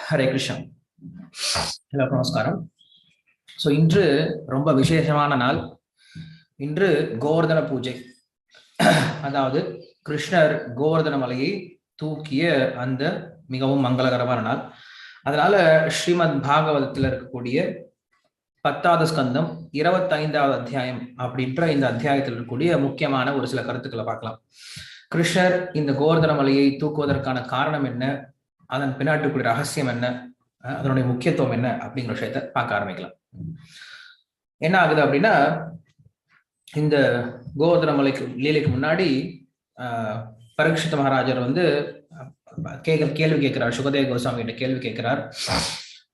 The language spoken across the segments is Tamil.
ஹரே கிருஷ்ணா. எல்லாருக்கும் நமஸ்காரம். ஸோ இன்று ரொம்ப விசேஷமான நாள். இன்று கோவர்தன பூஜை. அதாவது கிருஷ்ணர் கோவர்தன மலையை தூக்கிய அந்த மிகவும் மங்களகரமான நாள். அதனால ஸ்ரீமத் பாகவதத்தில் இருக்கக்கூடிய 10வது ஸ்கந்தம் 25வது அத்தியாயம் அப்படின்ற இந்த அத்தியாயத்தில் இருக்கக்கூடிய முக்கியமான ஒரு சில கருத்துக்களை பார்க்கலாம். கிருஷ்ணர் இந்த கோவர்தன மலையை தூக்குவதற்கான காரணம் என்ன, அதன் பின்னாடி ரகசியம் என்ன, அதனுடைய முக்கியத்துவம் என்ன அப்படிங்கிற விஷயத்த பார்க்க ஆரம்பிக்கலாம். என்ன ஆகுது அப்படின்னா, இந்த கோவர்தன மலைக்கு லீலைக்கு முன்னாடி பரீட்சித் மகாராஜர் வந்து கேள்வி கேட்கிறார். சுகதேவ கோஸ்வாமி கிட்ட கேள்வி கேட்கிறார்.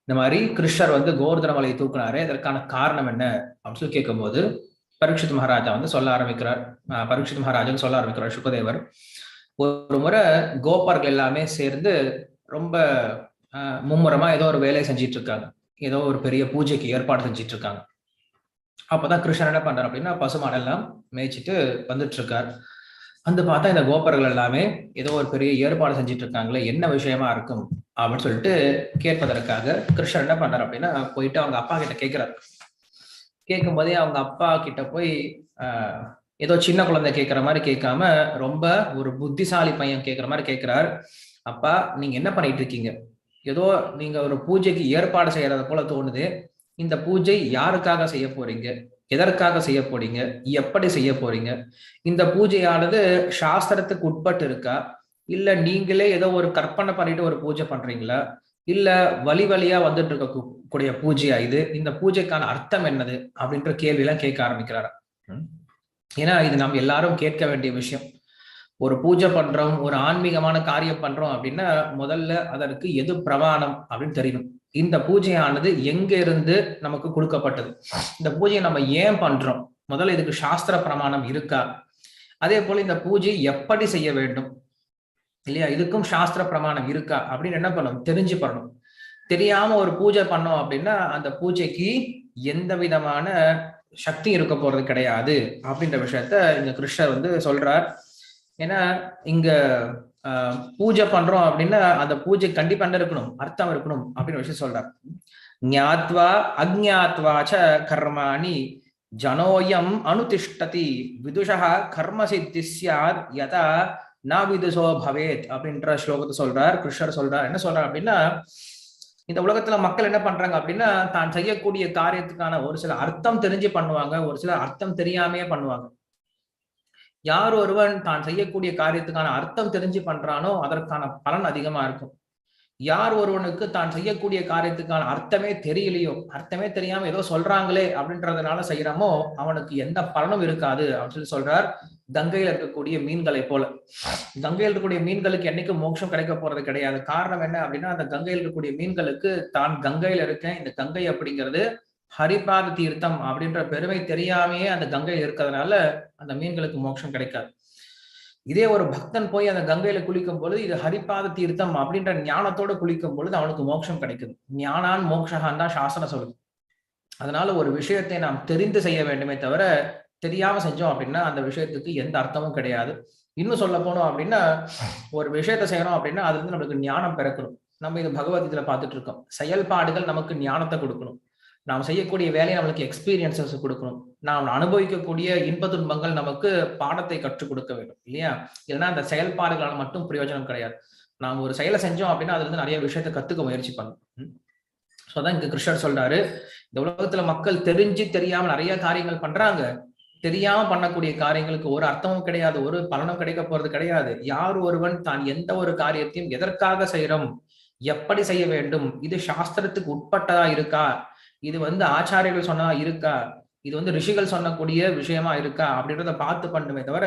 இந்த மாதிரி கிருஷ்ணர் வந்து கோவர்தன மலையை தூக்குனாரு, இதற்கான காரணம் என்ன அப்படின்னு சொல்லி கேட்கும்போது பரீட்சித் மகாராஜா வந்து சொல்ல ஆரம்பிக்கிறார். பரீட்சித் மகாராஜன் சொல்ல ஆரம்பிக்கிறார் சுகதேவர். ஒரு முறை கோபர்கள் எல்லாமே சேர்ந்து ரொம்ப மும்முரமா ஏதோ ஒரு வேலையை செஞ்சிட்டு இருக்காங்க, ஏதோ ஒரு பெரிய பூஜைக்கு ஏற்பாடு செஞ்சிட்டு இருக்காங்க. அப்பதான் கிருஷ்ணன் என்ன பண்றாரு அப்படின்னா, பசுமாடெல்லாம் மேய்ச்சிட்டு வந்துட்டு இருக்காரு. வந்து பார்த்தா இந்த கோபர்கள் எல்லாமே ஏதோ ஒரு பெரிய ஏற்பாடு செஞ்சிட்டு இருக்காங்களே, என்ன விஷயமா இருக்கும் அப்படின்னு சொல்லிட்டு கேட்பதற்காக கிருஷ்ணன் என்ன பண்றாரு அப்படின்னா, போயிட்டு அவங்க அப்பா கிட்ட கேட்கிறாரு. கேட்கும் போதே அவங்க அப்பா கிட்ட போய் ஏதோ சின்ன குழந்தை கேட்கிற மாதிரி கேட்காம ரொம்ப ஒரு புத்திசாலி பையன் கேட்கிற மாதிரி கேட்கிறார். அப்பா, நீங்க என்ன பண்ணிட்டு இருக்கீங்க? ஏதோ நீங்க ஒரு பூஜைக்கு ஏற்பாடு செய்யறத போல தோணுது. இந்த பூஜை யாருக்காக செய்ய போறீங்க, எதற்காக செய்ய போறீங்க, எப்படி செய்ய போறீங்க? இந்த பூஜையானது சாஸ்திரத்துக்கு உட்பட்டு இருக்கா, இல்ல நீங்களே ஏதோ ஒரு கற்பனை பண்ணிட்டு ஒரு பூஜை பண்றீங்களா, இல்ல வழி வழியா வந்துட்டு இருக்கக்கூடிய பூஜையா இது? இந்த பூஜைக்கான அர்த்தம் என்னது அப்படின்ற கேள்வி எல்லாம் கேட்க ஆரம்பிக்கிறாரு. ஏன்னா இது நம்ம எல்லாரும் கேட்க வேண்டிய விஷயம். ஒரு பூஜை பண்றோம், ஒரு ஆன்மீகமான காரியம் பண்றோம் அப்படின்னா முதல்ல அதற்கு எது பிரமாணம் அப்படின்னு தெரியணும். இந்த பூஜையானது எங்க இருந்து நமக்கு கொடுக்கப்பட்டது, இந்த பூஜையை நம்ம ஏன் பண்றோம், முதல்ல இதுக்கு சாஸ்திர பிரமாணம் இருக்கா, அதே போல இந்த பூஜை எப்படி செய்ய வேண்டும் இல்லையா, இதுக்கும் சாஸ்திர பிரமாணம் இருக்கா அப்படின்னு என்ன பண்ணணும், தெரிஞ்சு பண்ணணும். தெரியாம ஒரு பூஜை பண்ணோம் அப்படின்னா அந்த பூஜைக்கு எந்த விதமான சக்தி இருக்க போறது கிடையாது அப்படின்ற விஷயத்த இங்க கிருஷ்ணர் வந்து சொல்றார். ஏன்னா இங்க பூஜை பண்றோம் அப்படின்னா அந்த பூஜை கண்டிப்பா என்ன இருக்கணும், அர்த்தம் இருக்கணும் அப்படின்னு விஷயம் சொல்றார். ஞாத்வா அஜ்ஞாத்வாச்ச கர்மாணி ஜனோயம் அனுதிஷ்டதி விதுஷா கர்ம சித்தி சியாத் யதா ந விதுஷோ பவேத் அப்படின்ற ஸ்லோகத்தை சொல்றார். கிருஷ்ணர் சொல்றார். என்ன சொல்றார் அப்படின்னா, இந்த உலகத்துல மக்கள் என்ன பண்றாங்க அப்படின்னா, தான் செய்யக்கூடிய காரியத்துக்கான ஒரு சில அர்த்தம் தெரிஞ்சு பண்ணுவாங்க, ஒரு சில அர்த்தம் தெரியாமையே பண்ணுவாங்க. யார் ஒருவன் தான் செய்யக்கூடிய காரியத்துக்கான அர்த்தம் தெரிஞ்சு பண்றானோ அதற்கான பலன் அதிகமா இருக்கும். யார் ஒருவனுக்கு தான் செய்யக்கூடிய காரியத்துக்கான அர்த்தமே தெரியலையோ, அர்த்தமே தெரியாம ஏதோ சொல்றாங்களே அப்படின்றதுனால செய்யறமோ, அவனுக்கு எந்த பலனும் இருக்காது அப்படின்னு சொல்லி சொல்றார். கங்கையில இருக்கக்கூடிய மீன்களை போல, கங்கையில் இருக்கக்கூடிய மீன்களுக்கு என்னைக்கு மோட்சம் கிடைக்க போறது கிடையாது. காரணம் என்ன அப்படின்னா, அந்த கங்கையில் இருக்கக்கூடிய மீன்களுக்கு தான் கங்கையில இருக்கேன், இந்த கங்கை அப்படிங்கிறது ஹரிபாத தீர்த்தம் அப்படின்ற பெருமை தெரியாமையே அந்த கங்கையில் இருக்கிறதுனால அந்த மீன்களுக்கு மோட்சம் கிடைக்காது. இதே ஒரு பக்தன் போய் அந்த கங்கையில குளிக்கும் பொழுது இது ஹரிபாத தீர்த்தம் அப்படின்ற ஞானத்தோட குளிக்கும் பொழுது அவனுக்கு மோட்சம் கிடைக்குது. ஞானான் மோக்ஷகான் தான் சாஸ்திரம் சொல்லுது. அதனால ஒரு விஷயத்தை நாம் தெரிந்து செய்ய வேண்டுமே தவிர தெரியாம செஞ்சோம் அப்படின்னா அந்த விஷயத்துக்கு எந்த அர்த்தமும் கிடையாது. இன்னும் சொல்ல போனோம் அப்படின்னா, ஒரு விஷயத்த செய்யறோம் அப்படின்னா அது வந்து நம்மளுக்கு ஞானம் பிறக்கணும். நம்ம இது பகவத்கீதையில பார்த்துட்டு இருக்கோம். செயல்பாடுகள் நமக்கு ஞானத்தை கொடுக்கணும். நாம் செய்யக்கூடிய வேலையை நம்மளுக்கு எக்ஸ்பீரியன்சஸ் கொடுக்கணும். நாம் அனுபவிக்கக்கூடிய இன்ப துன்பங்கள் நமக்கு பாடத்தை கற்றுக் கொடுக்க வேண்டும் இல்லையா? இல்லைன்னா அந்த செயல்பாடுகளால் மட்டும் பிரயோஜனம் கிடையாது. நாம் ஒரு செயலை செஞ்சோம் அப்படின்னா அதுல இருந்து நிறைய விஷயத்தை கத்துக்க முயற்சி பண்ணணும். ஸோ அதான் இங்க கிருஷ்ணர் சொல்றாரு, இந்த உலகத்துல மக்கள் தெரிஞ்சு தெரியாம நிறைய காரியங்கள் பண்றாங்க. தெரியாம பண்ணக்கூடிய காரியங்களுக்கு ஒரு அர்த்தமும் கிடையாது, ஒரு பலனும் கிடைக்க போறது கிடையாது. யார் ஒருவன் தான் எந்த ஒரு காரியத்தையும் எதற்காக செய்யறோம், எப்படி செய்ய வேண்டும், இது சாஸ்திரத்துக்கு உட்பட்டதா இருக்கா, இது வந்து ஆச்சாரியர்கள் சொன்னதா இருக்கா, இது வந்து ரிஷிகள் சொன்னக்கூடிய விஷயமா இருக்கா அப்படின்றத பார்த்து பண்ணுமே தவிர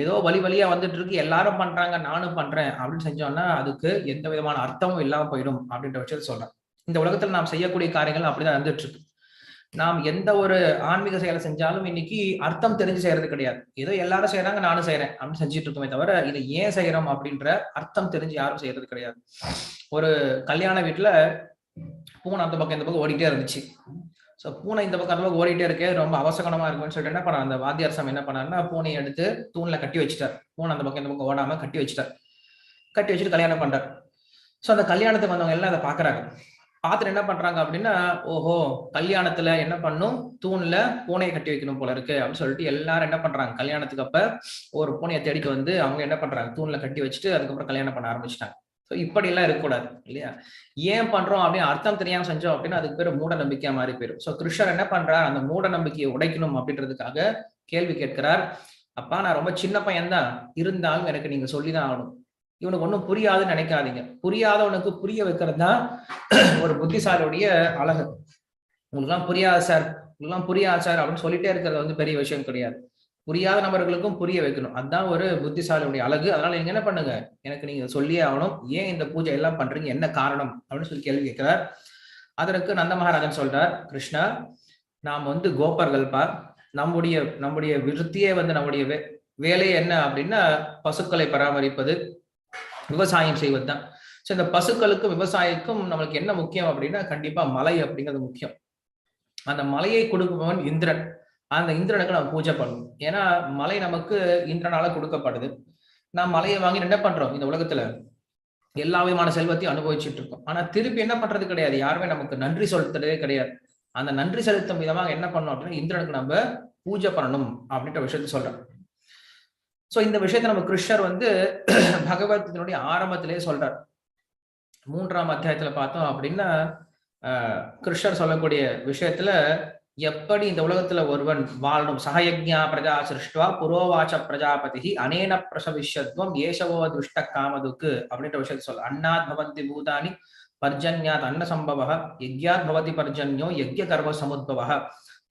ஏதோ வழி வழியா வந்துட்டு இருக்கு, எல்லாரும் பண்றாங்க நானும் பண்றேன் அப்படின்னு செஞ்சோம்னா அதுக்கு எந்த விதமான அர்த்தமும் இல்லாம போயிடும் அப்படின்ற விஷயத்த சொல்றேன். இந்த உலகத்துல நாம் செய்யக்கூடிய காரியங்கள் அப்படிதான் வந்துட்டு இருக்கு. நாம் எந்த ஒரு ஆன்மீக செயலை செஞ்சாலும் இன்னைக்கு அர்த்தம் தெரிஞ்சு செய்யறது கிடையாது. ஏதோ எல்லாரும் செய்யறாங்க நானும் செய்யறேன் அப்படின்னு செஞ்சுட்டு இருக்கோமே தவிர இதை ஏன் செய்யறோம் அப்படின்ற அர்த்தம் தெரிஞ்சு யாரும் செய்யறது கிடையாது. ஒரு கல்யாண வீட்டுல பூனை அந்த பக்கம் இந்த பக்கம் ஓடிட்டே இருந்துச்சு. ஸோ பூனை இந்த பக்கம் அந்த பக்கம் ஓடிட்டே இருக்கே, ரொம்ப அவசகனமா இருக்குன்னு சொல்லிட்டு என்ன பண்ண, அந்த வாத்தியார் சாமி என்ன பண்ணாருன்னா பூனையை எடுத்து தூண்ல கட்டி வச்சுட்டார். பூனை அந்த பக்கம் இந்த பக்கம் ஓடாம கட்டி வச்சுட்டார். கட்டி வச்சுட்டு கல்யாணம் பண்றார். ஸோ அந்த கல்யாணத்துக்கு வந்தவங்க எல்லாம் அதை பாக்குறாங்க. பார்த்துட்டு என்ன பண்றாங்க அப்படின்னா, ஓஹோ கல்யாணத்துல என்ன பண்ணும், தூண்ல பூனையை கட்டி வைக்கணும் போல இருக்கு அப்படின்னு சொல்லிட்டு எல்லாரும் என்ன பண்றாங்க, கல்யாணத்துக்கு அப்ப ஒரு பூனையை தேடிட்டு வந்து அவங்க என்ன பண்றாங்க, தூண்ல கட்டி வச்சுட்டு அதுக்கப்புறம் கல்யாணம் பண்ண ஆரம்பிச்சிட்டாங்க. ஸோ இப்படி எல்லாம் இருக்கக்கூடாது இல்லையா? ஏன் பண்றோம் அப்படின்னு அர்த்தம் தெரியாம செஞ்சோம் அப்படின்னா அதுக்கு பேர் மூட நம்பிக்கையா மாறி போயிடும். ஸோ கிருஷ்ணர் என்ன பண்றார், அந்த மூட நம்பிக்கையை உடைக்கணும் அப்படின்றதுக்காக கேள்வி கேட்கிறார். அப்பா நான் ரொம்ப சின்ன பையன் தான், இருந்தாலும் எனக்கு நீங்க சொல்லிதான் ஆகணும். இவனுக்கு ஒன்றும் புரியாதுன்னு நினைக்காதீங்க. புரியாதவனுக்கு புரிய வைக்கிறது தான் ஒரு புத்திசாலியுடைய அழகு. உங்களுக்குலாம் புரியாது சார், உங்களுக்குலாம் புரியாது சார் அப்படின்னு சொல்லிட்டே இருக்கிறது வந்து பெரிய விஷயம் கிடையாது. புரியாத நபர்களுக்கும் புரிய வைக்கணும். அதுதான் ஒரு புத்திசாலியுடைய அழகு. அதனால நீங்க என்ன பண்ணுங்க, எனக்கு நீங்க சொல்லியே ஆகணும், ஏன் இந்த பூஜை எல்லாம் பண்றீங்க, என்ன காரணம் அப்படின்னு சொல்லி கேள்வி கேட்கிறார். அதற்கு நந்த மகாராஜன் சொல்றார், கிருஷ்ணா நாம் வந்து கோபர்கள்பா, நம்முடைய நம்முடைய விருத்தியே வந்து நம்முடைய வேலையே என்ன அப்படின்னா பசுக்களை பராமரிப்பது, விவசாயம் செய்வது தான். ஸோ இந்த பசுக்களுக்கும் விவசாயிக்கும் நம்மளுக்கு என்ன முக்கியம் அப்படின்னா கண்டிப்பா மழை அப்படிங்கிறது முக்கியம். அந்த மலையை கொடுப்பவன் இந்திரன். அந்த இந்திரனுக்கு நம்ம பூஜை பண்ணணும். ஏன்னா மலை நமக்கு இந்திரனால கொடுக்கப்படுது. நாம் மலையை வாங்கி என்ன பண்றோம், இந்த உலகத்துல எல்லா விதமான செல்வத்தையும் அனுபவிச்சுட்டு இருக்கோம். ஆனா திருப்பி என்ன பண்றது கிடையாது, யாருமே நமக்கு நன்றி செலுத்துறதே கிடையாது. அந்த நன்றி செலுத்தும் விதமாக என்ன பண்ணணும் அப்படின்னா இந்திரனுக்கு நம்ம பூஜை பண்ணணும் அப்படின்ற விஷயத்த சொல்றோம். சோ இந்த விஷயத்த நம்ம கிருஷ்ணர் வந்து பகவத்கீதையினுடைய ஆரம்பத்திலேயே சொல்றார். 3ஆம் அத்தியாயத்துல பார்த்தோம் அப்படின்னா கிருஷ்ணர் சொல்லக்கூடிய விஷயத்துல எப்படி இந்த உலகத்துல ஒருவன் வாழணும். சகயஜ்ஞா பிரஜா சிருஷ்டுவா புரோவாச்ச பிரஜாபதி அனேன பிரசவிஷ்யத்வம் ஏஷவோ துஷ்ட காமதுக்கு அப்படின்ற விஷயத்த சொல்ல. அன்னாத் பவந்தி பூதானி பர்ஜன்யாத் அன்ன சம்பவ யஜ்யாத் பவதி பர்ஜன்யோ யஜ்ய கர்வ சமுத்பவ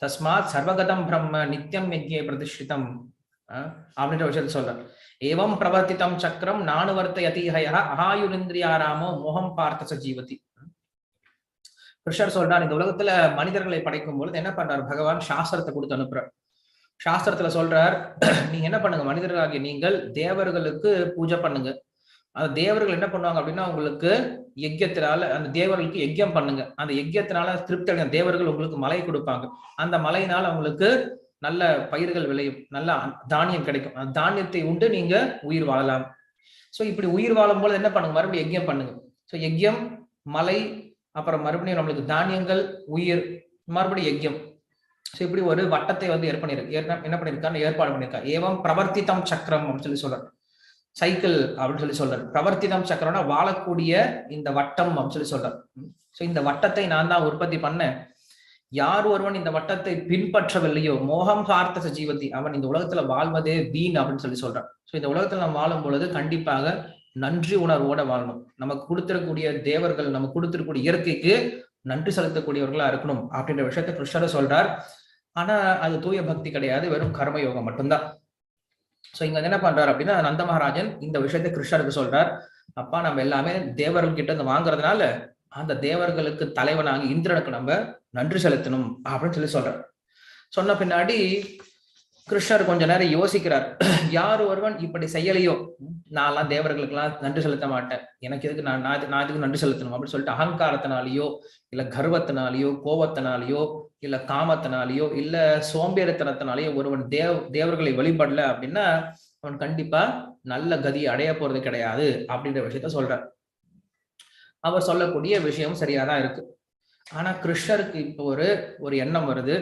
தஸ்மாத் சர்வகதம் பிரம்ம நித்யம் யஜ்யே பிரதிஷ்டிதம் அப்படின்ற விஷயத்த சொல்ற. ஏவம் பிரவர்த்திதம் சக்கரம் நானுவர்த்தயதிஹய அஹாயுரிந்திரியாராமோ மோகம் பார்த்த ஜீவதி. கிருஷ்ணர் சொல்றார், இந்த உலகத்துல மனிதர்களை படைக்கும் பொழுது என்ன பண்றாரு பகவான், சாஸ்திரத்தை கொடுத்து அனுப்புறார். சாஸ்திரத்துல சொல்றார், நீங்க என்ன பண்ணுங்க, மனிதர்களாகிய நீங்கள் தேவர்களுக்கு பூஜை பண்ணுங்க. அந்த தேவர்கள் என்ன பண்ணுவாங்க அப்படின்னா உங்களுக்கு யஜ்யத்தினால, அந்த தேவர்களுக்கு யஜ்யம் பண்ணுங்க. அந்த யஜ்யத்தினால திருப்தி அடைந்த தேவர்கள் உங்களுக்கு மழை கொடுப்பாங்க. அந்த மழையினால உங்களுக்கு நல்ல பயிர்கள் விளையும், நல்ல தானியம் கிடைக்கும். அந்த தானியத்தை உண்டு நீங்க உயிர் வாழலாம். சோ இப்படி உயிர் வாழும் போது என்ன பண்ணுங்க, மறுபடியும் யஜ்யம் பண்ணுங்க. சோ யஜ்யம், மலை, அப்புறம் மறுபடியும் நம்மளுக்கு தானியங்கள், உயிர், மறுபடியும் யஜ்யம். சோ இப்படி ஒரு வட்டத்தை வந்து என்ன பண்ணிருக்காரு, ஏற்பாடு பண்ணிருக்காரு. ஏவம் பிரவர்த்திதம் சக்கரம் அப்படின்னு சொல்லி சொல்றாரு. சைக்கிள் அப்படின்னு சொல்லி சொல்றாரு. பிரவர்த்திதம் சக்கரம்னா வாழக்கூடிய இந்த வட்டம் அப்படின்னு சொல்லி சொல்றாரு. சோ இந்த வட்டத்தை நான் தான் உற்பத்தி பண்ணேன். யார் ஒருவன் இந்த வட்டத்தை பின்பற்றவில்லையோ மோகம் பார்த்த ஜீவதி, அவன் இந்த உலகத்துல வாழ்வதே வீண் அப்படின்னு சொல்லி சொல்றான். சோ இந்த உலகத்துல நம்ம வாழும் பொழுது கண்டிப்பாக நன்றி உணர்வோட வாழணும். நமக்கு கொடுத்திருக்கக்கூடிய தேவர்கள், நமக்கு கொடுத்திருக்கக்கூடிய இயற்கைக்கு நன்றி செலுத்தக்கூடியவர்களா இருக்கணும் அப்படின்ற விஷயத்த கிருஷ்ணர் சொல்றார். ஆனா அது தூய பக்தி கிடையாது, வெறும் கர்மயோகம் மட்டும்தான். சோ இங்க என்ன பண்றாரு அப்படின்னா நந்த மகாராஜன் இந்த விஷயத்த கிருஷ்ணருக்கு சொல்றார். அப்பா நம்ம எல்லாமே தேவர்கள் கிட்ட இருந்து வாங்குறதுனால அந்த தேவர்களுக்கு தலைவனாகி இந்திரனுக்கு நம்ம நன்றி செலுத்தணும் அப்படின்னு சொல்லி சொல்றார். சொன்ன பின்னாடி கிருஷ்ணர் கொஞ்ச நேரம் யோசிக்கிறார். யார் ஒருவன் இப்படி செய்யலையோ, நான்லாம் தேவர்களுக்கு எல்லாம் நன்றி செலுத்த மாட்டேன், எனக்கு எதுக்கு நான் இதுக்கு நன்றி செலுத்தணும் அப்படின்னு சொல்லிட்டு அகங்காரத்தினாலேயோ இல்ல கர்வத்தினாலேயோ கோபத்தினாலேயோ இல்ல காமத்தினாலேயோ இல்ல சோம்பேறித்தனத்தினாலேயோ ஒருவன் தேவர்களை வழிபடல அப்படின்னா அவன் கண்டிப்பா நல்ல கதியை அடைய போறது கிடையாது அப்படின்ற விஷயத்த சொல்றார். அவர் சொல்லக்கூடிய விஷயம் சரியாதான் இருக்கு. ஆனா கிருஷ்ணருக்கு இப்போ ஒரு எண்ணம் வருது,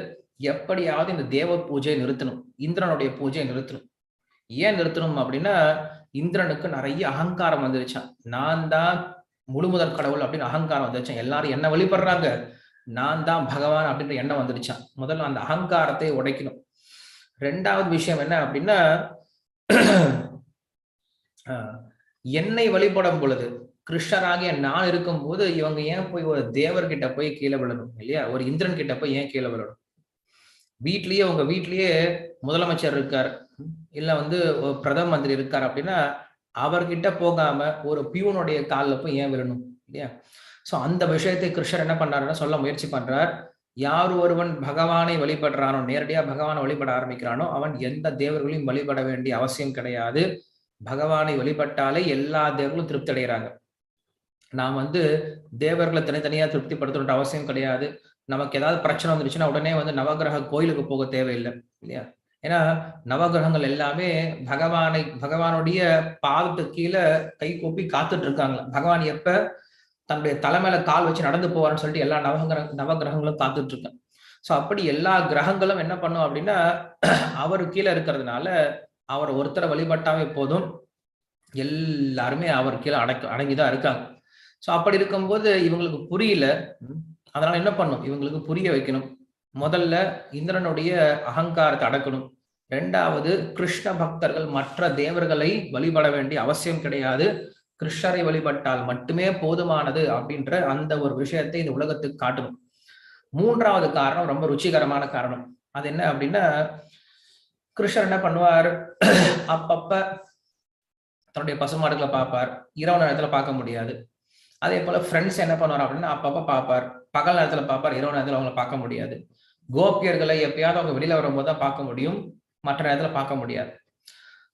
எப்படியாவது இந்த தேவ பூஜையை நிறுத்தணும், இந்திரனுடைய பூஜையை நிறுத்தணும். ஏன் நிறுத்தணும் அப்படின்னா இந்திரனுக்கு நிறைய அகங்காரம் வந்துருச்சான். நான் தான் முழுமுதற் கடவுள் அப்படின்னு அகங்காரம் வந்துருச்சான். எல்லாரும் என்ன வழிபடுறாங்க, நான் தான் பகவான் அப்படின்ற எண்ணம் வந்துருச்சான். முதல்ல அந்த அகங்காரத்தை உடைக்கணும். ரெண்டாவது விஷயம் என்ன அப்படின்னா என்னை வழிபடும் பொழுது கிருஷ்ணராகிய நான் இருக்கும் போது இவங்க ஏன் போய் ஒரு தேவர்கிட்ட போய் கீழே விழணும் இல்லையா, ஒரு இந்திரன் கிட்ட போய் ஏன் கீழே விழணும்? வீட்லயே உங்க வீட்லயே முதலமைச்சர் இருக்கார், இல்ல வந்து ஒரு பிரதம மந்திரி இருக்கார் அப்படின்னா அவர்கிட்ட போகாம ஒரு பியூனுடைய காலில் போய் ஏன் விழணும் இல்லையா? சோ அந்த விஷயத்தை கிருஷ்ணர் என்ன பண்றாருன்னா சொல்ல முயற்சி பண்றார். யார் ஒருவன் பகவானை வழிபடுறானோ, நேரடியா பகவானை வழிபட ஆரம்பிக்கிறானோ அவன் எந்த தேவர்களையும் வழிபட வேண்டிய அவசியம் கிடையாது. பகவானை வழிபட்டாலே எல்லா தேவர்களும் திருப்தி அடைகிறாங்க. நாம் வந்து தேவர்களை தனித்தனியா திருப்திப்படுத்தணுன்ற அவசியம் கிடையாது. நமக்கு ஏதாவது பிரச்சனை வந்துருச்சுன்னா உடனே வந்து நவகிரக கோயிலுக்கு போக தேவையில்லை இல்லையா? ஏன்னா நவகிரகங்கள் எல்லாமே பகவானுடைய பாதத்துக்கு கீழே கை கூப்பி காத்துட்டு இருக்காங்க. பகவான் எப்ப தன்னுடைய தலைமையில கால் வச்சு நடந்து போவார்னு சொல்லிட்டு எல்லா நவகிரகங்களும் காத்துட்டு இருக்காங்க. சோ அப்படி எல்லா கிரகங்களும் என்ன பண்ணும் அப்படின்னா அவரு கீழே இருக்கிறதுனால அவர் ஒருத்தரை வழிபட்டாவே போதும், எல்லாருமே அவர் கீழே அடங்கிதான் இருக்காங்க. சோ அப்படி இருக்கும்போது இவங்களுக்கு புரியல. அதனால என்ன பண்ணும், இவங்களுக்கு புரிய வைக்கணும். முதல்ல இந்திரனுடைய அகங்காரத்தை அடக்கணும். இரண்டாவது, கிருஷ்ண பக்தர்கள் மற்ற தேவர்களை வழிபட வேண்டிய அவசியம் கிடையாது, கிருஷ்ணரை வழிபட்டால் மட்டுமே போதுமானது அப்படின்ற அந்த ஒரு விஷயத்தை இந்த உலகத்துக்கு காட்டணும். மூன்றாவது காரணம் ரொம்ப ருச்சிகரமான காரணம். அது என்ன அப்படின்னா, கிருஷ்ணர் என்ன பண்ணுவார், அப்பப்ப தன்னுடைய பசுமாடுகளை பார்ப்பார். இரவு நேரத்துல பார்க்க முடியாது. அதே போல ஃப்ரெண்ட்ஸ் என்ன பண்ணுவார் அப்படின்னா அப்பப்ப பார்ப்பார். பகல் நேரத்துல பார்ப்பார், இரவு நேரத்துல அவங்களை பார்க்க முடியாது. கோபியர்களை எப்பயாவது அவங்க வெளியில வரும்போது தான் பார்க்க முடியும், மற்ற நேரத்துல பார்க்க முடியாது.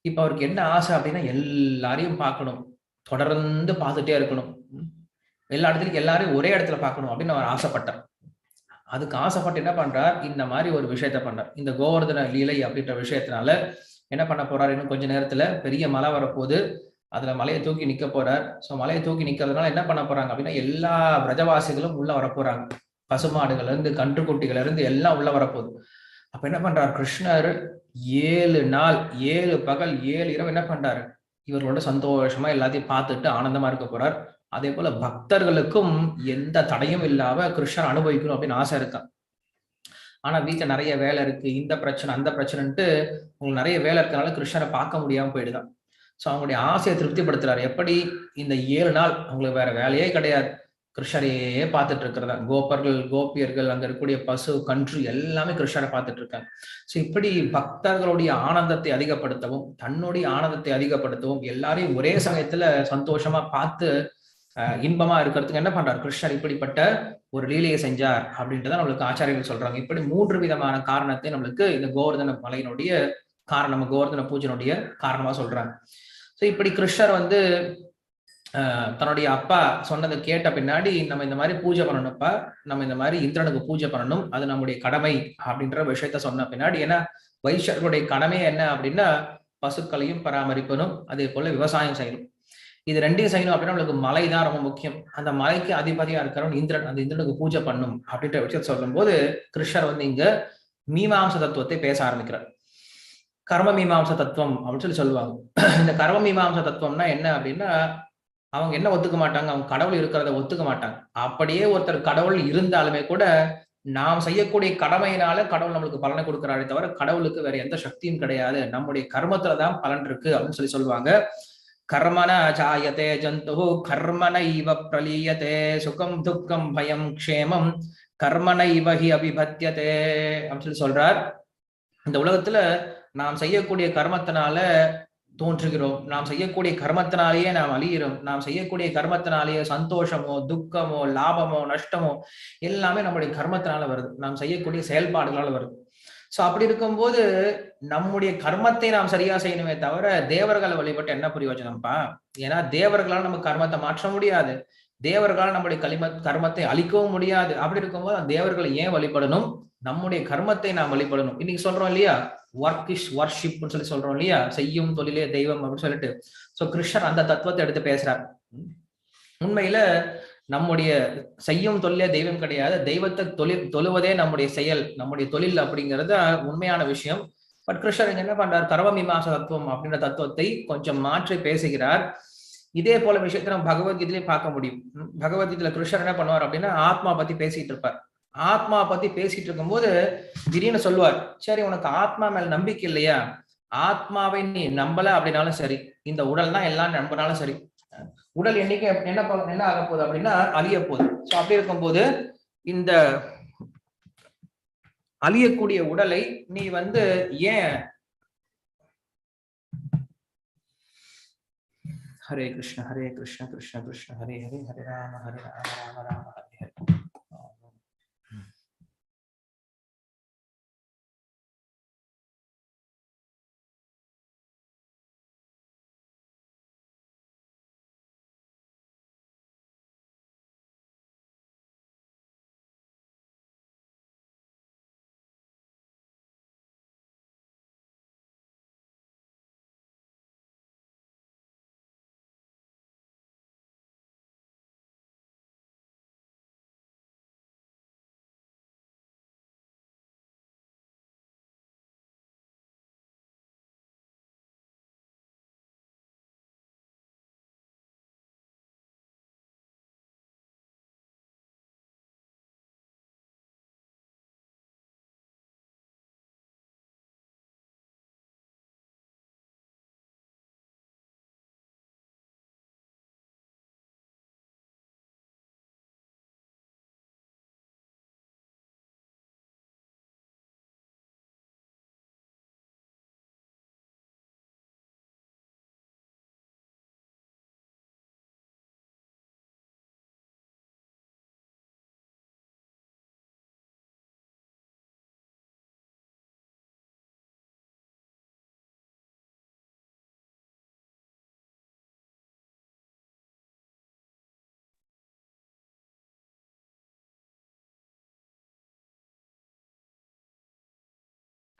இப்ப அவருக்கு என்ன ஆசை அப்படின்னா எல்லாரையும் பார்க்கணும், தொடர்ந்து பார்த்துட்டே இருக்கணும், எல்லா இடத்துலயும் எல்லாரையும் ஒரே இடத்துல பார்க்கணும் அப்படின்னு அவர் ஆசைப்பட்டார். அதுக்கு ஆசைப்பட்டு என்ன பண்றார், இந்த மாதிரி ஒரு விஷயத்த பண்றார். இந்த கோவர்தன லீலை அப்படின்ற விஷயத்தினால என்ன பண்ண போறார், இன்னும் கொஞ்ச நேரத்துல பெரிய மழை வரப்போகுது, அதுல மலையை தூக்கி நிக்க போறார். சோ மலையை தூக்கி நிக்கிறதுனால என்ன பண்ண போறாங்க அப்படின்னா எல்லா பிரஜவாசிகளும் உள்ள வரப்போறாங்க. பசுமாடுகள்ல இருந்து கன்றுக்குட்டிகள் இருந்து எல்லாம் உள்ள வரப்போகுது. அப்ப என்ன பண்றார் கிருஷ்ணர், 7 நாள் 7 பகல் 7 இரவு என்ன பண்றாரு, இவர்களோட சந்தோஷமா எல்லாத்தையும் பார்த்துட்டு ஆனந்தமா இருக்க போறார். அதே போல பக்தர்களுக்கும் எந்த தடையும் இல்லாம கிருஷ்ணர் அனுபவிக்கணும் அப்படின்னு ஆசை இருக்கான். ஆனா வீட்டுல நிறைய வேலை இருக்கு, இந்த பிரச்சனை அந்த பிரச்சனைன்ட்டு உங்களுக்கு நிறைய வேலை இருக்கனால கிருஷ்ணரை பார்க்க முடியாம போயிடுதான். சோ அவங்களுடைய ஆசையை திருப்திப்படுத்துறாரு. எப்படி, இந்த 7 நாள் அவங்களுக்கு வேற வேலையே கிடையாது, கிருஷ்ணரையே பார்த்துட்டு இருக்கிறதா. கோபர்கள் கோபியர்கள் அங்க இருக்கக்கூடிய பசு கன்று எல்லாமே கிருஷ்ணரை பார்த்துட்டு இருக்காங்க. சோ இப்படி பக்தர்களுடைய ஆனந்தத்தை அதிகப்படுத்தவும் தன்னுடைய ஆனந்தத்தை அதிகப்படுத்தவும் எல்லாரையும் ஒரே சமயத்துல சந்தோஷமா பார்த்து இன்பமா இருக்கிறதுக்கு என்ன பண்றார் கிருஷ்ணர், இப்படிப்பட்ட ஒரு லீலையை செஞ்சார் அப்படின்றத நம்மளுக்கு ஆச்சாரியர்கள் சொல்றாங்க. இப்படி 3 விதமான காரணத்தை நம்மளுக்கு இந்த கோவர்தன மலையினுடைய காரணம், கோவர்தன பூஜனுடைய காரணமா சொல்றாங்க. சோ இப்படி கிருஷ்ணர் வந்து தன்னுடைய அப்பா சொன்னதை கேட்ட பின்னாடி நம்ம இந்த மாதிரி பூஜை பண்ணணும்ப்பா, நம்ம இந்த மாதிரி இந்திரனுக்கு பூஜை பண்ணணும், அது நம்முடைய கடமை அப்படின்ற விஷயத்த சொன்ன பின்னாடி, ஏன்னா வைஷ்யர்களுடைய கடமை என்ன அப்படின்னா பசுக்களையும் பராமரிக்கணும், அதே போல விவசாயம் செய்யணும். இது ரெண்டையும் செய்யணும் அப்படின்னா நம்மளுக்கு மலை தான் ரொம்ப முக்கியம். அந்த மலைக்கு அதிபதியா இருக்கிறவன் இந்திரன், அந்த இந்திரனுக்கு பூஜை பண்ணும் அப்படின்ற விஷயத்த சொல்லும் போது கிருஷ்ணர் வந்து இங்க மீமாம்ச தத்துவத்தை பேச ஆரம்பிக்கிறார். கர்ம மீமாம்ச தத்துவம் அப்படின்னு சொல்லுவாங்க. இந்த கர்ம மீமாம்ச தத்துவம்னா என்ன அப்படின்னா, அவங்க என்ன ஒத்துக்க மாட்டாங்க, அவங்க கடவுள் இருக்கிறத ஒத்துக்க மாட்டாங்க. அப்படியே ஒருத்தர் கடவுள் இருந்தாலுமே கூட நாம் செய்யக்கூடிய கடமையினால கடவுள் நம்மளுக்கு பலனை கொடுக்கிறாரே தவிர கடவுளுக்கு வேற எந்த சக்தியும் கிடையாது, நம்முடைய கர்மத்துலதான் பலன் இருக்கு அப்படின்னு சொல்லுவாங்க. கர்மண ஜாயதே ஜந்து கர்மணைவ பிரலீயதே சுகம் துக்கம் பயம் க்ஷேமம் கர்மணைவ ஹி அபிபத்யதே அப்படின்னு சொல்றார். இந்த உலகத்துல நாம் செய்யக்கூடிய கர்மத்தினால தோன்றுகிறோம், நாம் செய்யக்கூடிய கர்மத்தினாலேயே நாம் அழிகிறோம், நாம் செய்யக்கூடிய கர்மத்தினாலேயே சந்தோஷமோ துக்கமோ லாபமோ நஷ்டமோ எல்லாமே நம்முடைய கர்மத்தினால வருது, நாம் செய்யக்கூடிய செயல்பாடுகளால வருது. சோ அப்படி இருக்கும்போது நம்முடைய கர்மத்தை நாம் சரியா செய்யணுமே தவிர தேவர்களை வழிபட்டு என்ன பிரயோஜனம்ப்பா? ஏன்னா தேவர்களால் நம்ம கர்மத்தை மாற்ற முடியாது, தேவர்களால் நம்முடைய கர்மத்தை அழிக்கவும் முடியாது. அப்படி இருக்கும்போது அந்த தேவர்களை ஏன் வழிபடணும், நம்முடைய கர்மத்தை நாம் வழிபடணும். இன்னைக்கு சொல்றோம் இல்லையா, ஒர்க் இஸ் வர்ஷிப் சொல்லி சொல்றோம் இல்லையா, செய்யும் தொழிலே தெய்வம் அப்படின்னு சொல்லிட்டு. சோ கிருஷ்ணர் அந்த தத்துவத்தை எடுத்து பேசுறார். உண்மையில நம்முடைய செய்யும் தொழிலே தெய்வம் கிடையாது, தெய்வத்தை தொழுவதே நம்முடைய செயல், நம்முடைய தொழில் அப்படிங்கிறது உண்மையான விஷயம். பட் கிருஷ்ணர் என்ன பண்றார், கர்ம மீமாச தத்துவம் அப்படின்ற தத்துவத்தை கொஞ்சம் மாற்றி பேசுகிறார். இதே போல விஷயத்தை நம்ம பகவத்கீதையிலே பார்க்க முடியும். பகவத்கீதையில கிருஷ்ணர் என்ன பண்ணுவார் அப்படின்னா ஆத்மா பத்தி பேசிட்டு இருப்பார். ஆத்மா பத்தி பேசிட்டு இருக்கும்போது திடீர்னு சொல்லுவார், சரி உனக்கு ஆத்மா மேல நம்பிக்கை இல்லையா, ஆத்மாவை நீ நம்பல அப்படின்னாலும் சரி, இந்த உடல் தான் எல்லாம் நம்பினாலும் சரி, உடல் என்னைக்கு என்ன ஆக போகுது அப்படின்னா அழிய போகுது. சோ அப்படி இருக்கும்போது இந்த அழியக்கூடிய உடலை நீ வந்து ஏன், ஹரே கிருஷ்ண ஹரே கிருஷ்ண கிருஷ்ண கிருஷ்ண ஹரே ஹரே ஹரே ராம ராம ராம ஹரே ஹரே.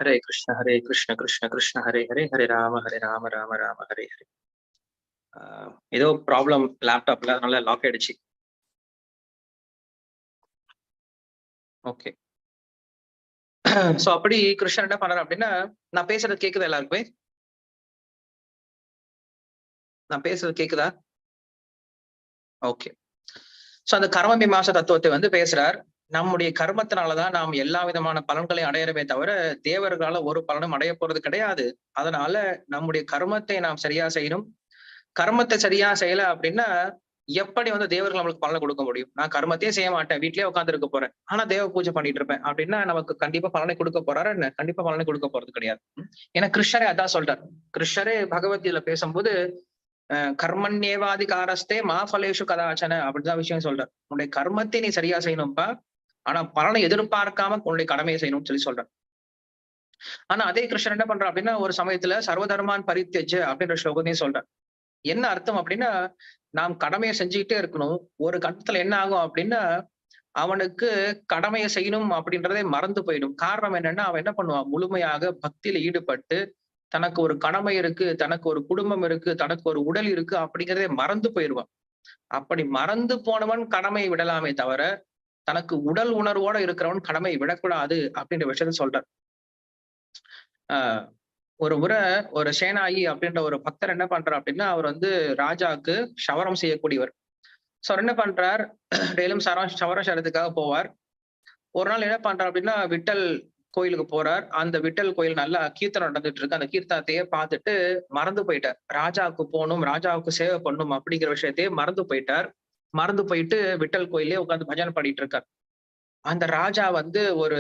ஹரே கிருஷ்ண கிருஷ்ண கிருஷ்ண ஹரே ஹரே, ஹரே ராம ராம ராம ஹரே ஹரே. ஏதோ ப்ராப்ளம் லேப்டாப்ல, அதனால லாக் ஆயிடுச்சு. ஓகே. சோ அப்படி கிருஷ்ணன் என்ன பண்றாரு அப்படின்னா, நான் பேசுறது கேக்குதா எல்லாருக்குமே? நான் பேசுறது கேக்குதா? ஓகே. சோ அந்த கர்ம மீமாச தத்துவத்தை வந்து பேசுறார். நம்முடைய கர்மத்தினாலதான் நாம் எல்லா விதமான பலன்களையும் அடையறமே தவிர, தேவர்களால ஒரு பலனும் அடைய போறது கிடையாது. அதனால நம்முடைய கர்மத்தை நாம் சரியா செய்யணும். கர்மத்தை சரியா செய்யல அப்படின்னா, எப்படி வந்து தேவர்கள் நம்மளுக்கு பலனை கொடுக்க முடியும்? நான் கர்மத்தையே செய்ய மாட்டேன். வீட்லயே உட்கார்ந்து இருக்க போறேன். ஆனா தேவ பூஜை பண்ணிட்டு இருப்பேன் அப்படின்னா, நமக்கு கண்டிப்பா பலனை கொடுக்க போறாரா என்ன? கண்டிப்பா பலனை கொடுக்க போறது கிடையாது. ஏன்னா கிருஷ்ணரே அதான் சொல்றார். கிருஷ்ணரே பகவத்கீதையில பேசும்போது, கர்மண்யேவாதிகாரஸ்தே மா பலேஷு கதாச்சன அப்படிதான் விஷயம் சொல்றார். உன்னுடைய கர்மத்தை நீ சரியா செய்யணும்ப்பா. ஆனா பலனை எதிர்பார்க்காம உன்னுடைய கடமையை செய்யணும்னு சொல்லி சொல்றார். ஆனா அதே கிருஷ்ணன் என்ன பண்றான் அப்படின்னா, ஒரு சமயத்துல சர்வதர்மான் பரித்யஜ்ய அப்படின்ற ஸ்லோகத்தையும் சொல்றார். என்ன அர்த்தம் அப்படின்னா, நாம் கடமையை செஞ்சுக்கிட்டே இருக்கணும். ஒரு கட்டத்துல என்ன ஆகும் அப்படின்னா, அவனுக்கு கடமையை செய்யணும் அப்படின்றதே மறந்து போயிடும். காரணம் என்னன்னா, அவன் என்ன பண்ணுவான்? முழுமையாக பக்தியில ஈடுபட்டு, தனக்கு ஒரு கடமை இருக்கு, தனக்கு ஒரு குடும்பம் இருக்கு, தனக்கு ஒரு உடல் இருக்கு அப்படிங்கிறதே மறந்து போயிடுவான். அப்படி மறந்து போனவன் கடமையை விடலாமே தவிர, தனக்கு உடல் உணர்வோட இருக்கிறவன் கடமையை விடக்கூடாது அப்படின்ற விஷயத்த சொல்றார். ஆஹ் ஒரு முறை ஒரு சேனாயி அப்படின்ற ஒரு பக்தர் என்ன பண்றார் அப்படின்னா, அவர் வந்து ராஜாவுக்கு ஷவரம் செய்யக்கூடியவர். சோ அவர் என்ன பண்றார், டெய்லியும் சவரம் செய்யறதுக்காக போவார். ஒரு நாள் என்ன பண்றார் அப்படின்னா, விட்டல் கோயிலுக்கு போறார். அந்த விட்டல் கோயில் நல்லா கீர்த்தனம் நடந்துட்டு இருக்கு. அந்த கீர்த்தனத்தையே பார்த்துட்டு மறந்து போயிட்டார். ராஜாவுக்கு போகணும், ராஜாவுக்கு சேவை பண்ணணும் அப்படிங்கிற விஷயத்தையே மறந்து போயிட்டார். மறந்து போயிட்டு விட்டல் கோயிலே உட்கார்ந்து பஜனை பாடிட்டு இருக்கார். அந்த ராஜா வந்து ஒரு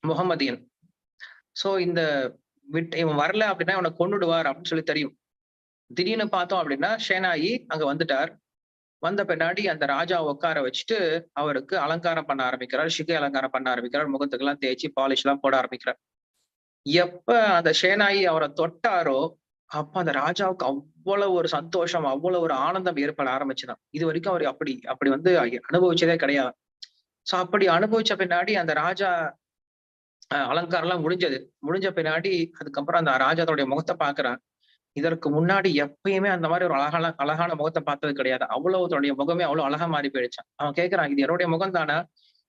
முகமதியன். சோ இந்த இவன் வரல அப்படின்னா இவனை கொன்னுடுவார் அப்படின்னு சொல்லி தெரியும். திடீர்னு பார்த்தோம் அப்படின்னா ஷேனாயி அங்க வந்துட்டார். வந்த பின்னாடி அந்த ராஜா உட்கார வச்சுட்டு அவருக்கு அலங்காரம் பண்ண ஆரம்பிக்கிறார். சிகை அலங்காரம் பண்ண ஆரம்பிக்கிறார். முகத்துக்கு எல்லாம் தேய்ச்சி பாலிஷ் எல்லாம் போட ஆரம்பிக்கிறார். எப்ப அந்த ஷேனாயி அவரை தொட்டாரோ, அப்ப அந்த ராஜாவுக்கு அவ்வளவு ஒரு சந்தோஷம், அவ்வளவு ஒரு ஆனந்தம் ஏற்பட ஆரம்பிச்சுதான். இது வரைக்கும் அவர் அப்படி அப்படி வந்து அனுபவிச்சதே கிடையாது. சோ அப்படி அனுபவிச்ச பின்னாடி அந்த ராஜா அலங்காரம் எல்லாம் முடிஞ்சது. முடிஞ்ச பின்னாடி அதுக்கப்புறம் அந்த ராஜா தன்னுடைய முகத்தை பாக்குறான். இதற்கு முன்னாடி எப்பயுமே அந்த மாதிரி ஒரு அழகான அழகான முகத்தை பார்த்தது கிடையாது. அவ்வளவு தன்னுடைய முகமே அவ்வளவு அழகா மாறி போயிடுச்சான். அவன் கேட்கிறான், இது என்னுடைய முகம் தானா?